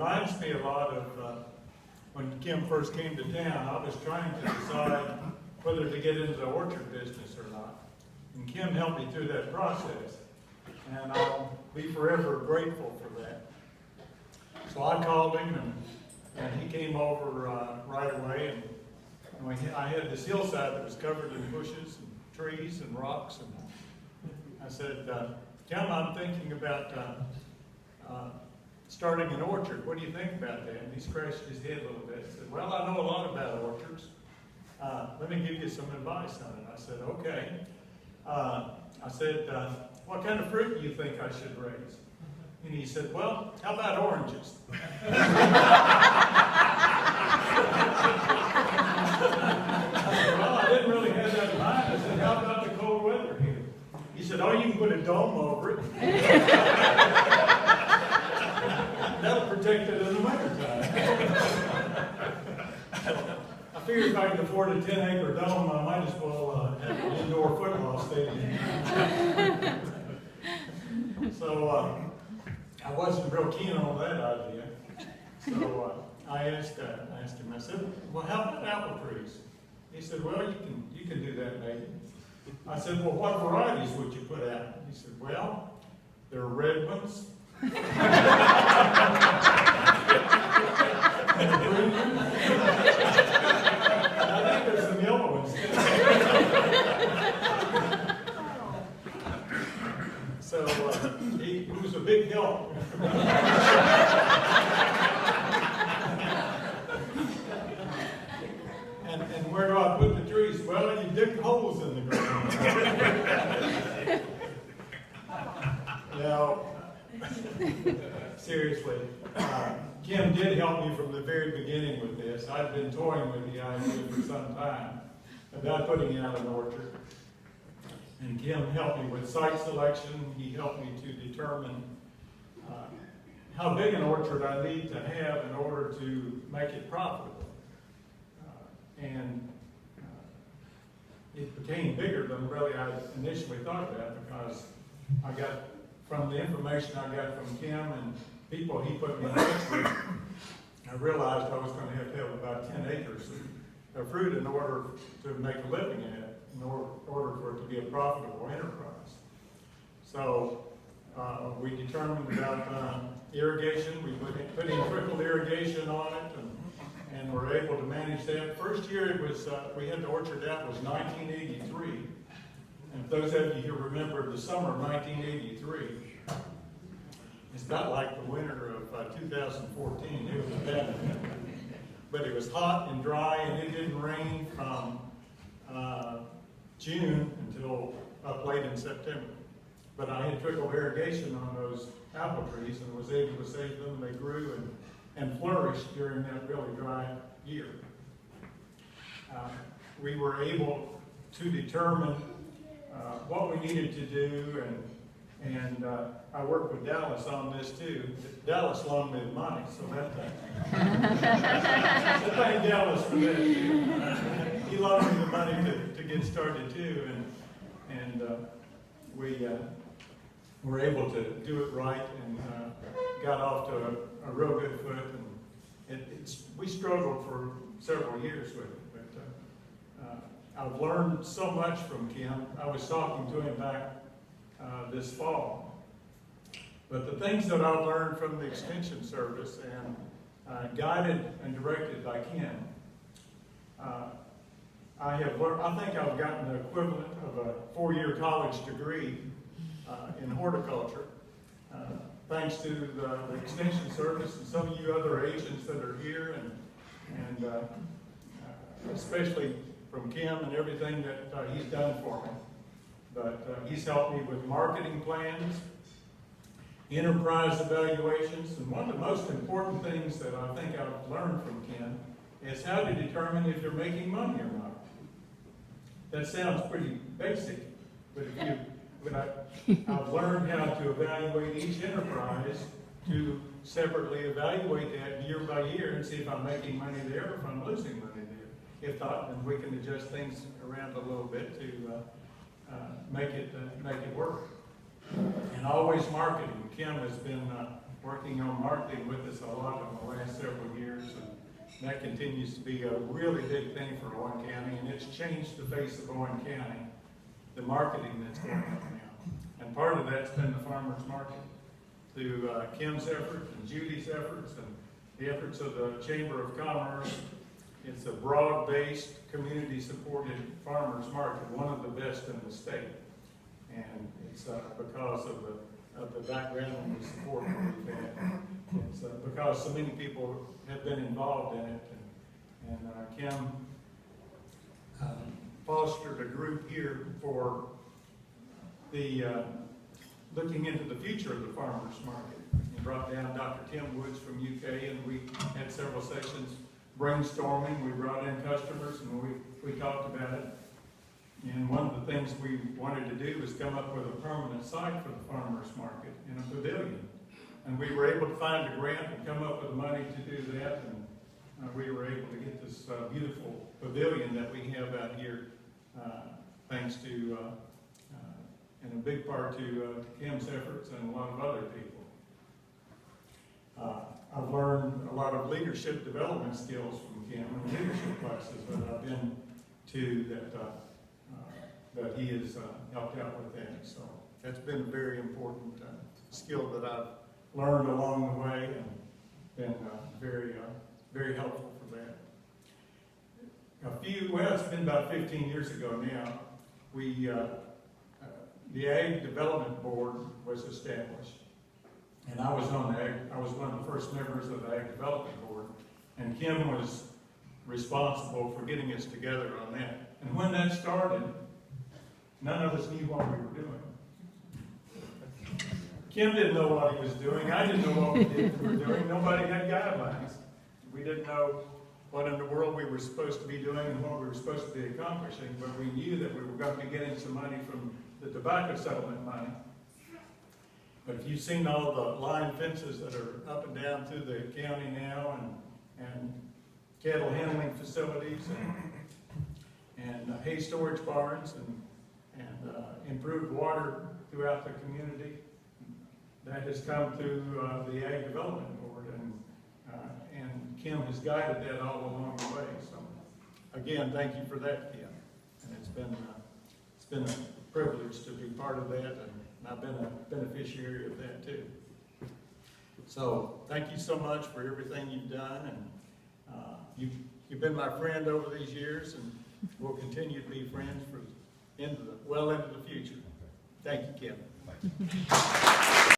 reminds me a lot of when Kim first came to town. I was trying to decide whether to get into the orchard business or not. And Kim helped me through that process. And I'll be forever grateful for that. So I called him, and he came over right away. And I had this hillside that was covered in bushes and trees and rocks. And I said, Kim, I'm thinking about starting an orchard. What do you think about that? And he scratched his head a little bit. He said, well, I know a lot about orchards. Let me give you some advice on it. I said, okay. I said, what kind of fruit do you think I should raise? And he said, well, how about oranges? I said, well, I didn't really have that in mind. I said, how about the cold weather here? He said, oh, you can put a dome over it. That'll protect it in the wintertime. I figured if I could afford a 10-acre dome, I might as well have an indoor football stadium. So I wasn't real keen on that idea. So I asked him, I said, well, how about apple trees? He said, well, you can do that maybe. I said, well, what varieties would you put out? He said, well, there are red ones. And green ones. And I think there's some yellow ones too. So he was a big help. And where do I put the trees? Well, you dig holes in the ground. Now, seriously, Kim did help me from the very beginning with this. I've been toying with the idea for some time about putting out an orchard. And Kim helped me with site selection. He helped me to determine how big an orchard I need to have in order to make it profitable. And it became bigger than really I initially thought about, because I got, from the information I got from Kim and people he put me in touch with, I realized I was going to have about 10 acres of fruit in order to make a living in it, in order for it to be a profitable enterprise. So we determined about irrigation. We put in trickle irrigation on it, and were able to manage that. First year it was, we had the orchard out, was 1983. And those of you who remember the summer of 1983, it's not like the winter of 2014. It was bad. But it was hot and dry, and it didn't rain from June until up late in September. But I had trickle irrigation on those apple trees and was able to save them. They grew and flourished during that really dry year. We were able to determine what we needed to do, and I worked with Dallas on this too. Dallas loaned me the money, so I thank Dallas for that too. He loaned me the money to get started too, and we were able to do it right and got off to a real good foot. And we struggled for several years with it, but I've learned so much from Kim. I was talking to him back this fall. But the things that I've learned from the Extension Service and guided and directed by Kim, I have learned. I think I've gotten the equivalent of a 4-year college degree in horticulture, thanks to the Extension Service and some of you other agents that are here, and especially from Kim and everything that he's done for me. But he's helped me with marketing plans, enterprise evaluations, and one of the most important things that I think I've learned from Kim is how to determine if you're making money or not. That sounds pretty basic, but I've learned how to evaluate each enterprise, to separately evaluate that year by year and see if I'm making money there or if I'm losing money there. If not, then we can adjust things around a little bit to make it work. And always marketing. Kim has been working on marketing with us a lot in the last several years. And that continues to be a really big thing for Owen County, and it's changed the face of Owen County, the marketing that's going on now. And part of that's been the farmers market, through Kim's effort and Judy's efforts and the efforts of the Chamber of Commerce. It's a broad-based, community-supported farmers market, one of the best in the state. And it's because of the background and the support that we've had. It's because so many people have been involved in it. And Kim fostered a group here for the looking into the future of the farmers market. He brought down Dr. Tim Woods from UK, and we had several sessions brainstorming. We brought in customers, and we talked about it. And one of the things we wanted to do was come up with a permanent site for the farmers market in a pavilion. And we were able to find a grant and come up with money to do that. And we were able to get this beautiful pavilion that we have out here, thanks to, in a big part to Kim's efforts and a lot of other people. I've learned a lot of leadership development skills from Kim and leadership classes that I've been to that he has helped out with that. So that's been a very important skill that I've learned along the way and been very helpful for that. It's been about 15 years ago now, the Ag Development Board was established. And I was one of the first members of the Ag Development Board. And Kim was responsible for getting us together on that. And when that started, none of us knew what we were doing. Kim didn't know what he was doing. I didn't know what we were doing. Nobody had guidelines. We didn't know what in the world we were supposed to be doing and what we were supposed to be accomplishing, but we knew that we were going to be getting some money from the tobacco settlement money. But if you've seen all the line fences that are up and down through the county now, and cattle handling facilities, and hay storage barns, and improved water throughout the community, that has come through the Ag Development Board, and Kim has guided that all along the way. So, again, thank you for that, Kim. And it's been a privilege to be part of that, and I've been a beneficiary of that too. So, thank you so much for everything you've done, and you've been my friend over these years, and we'll continue to be friends for into the future. Thank you, Kim.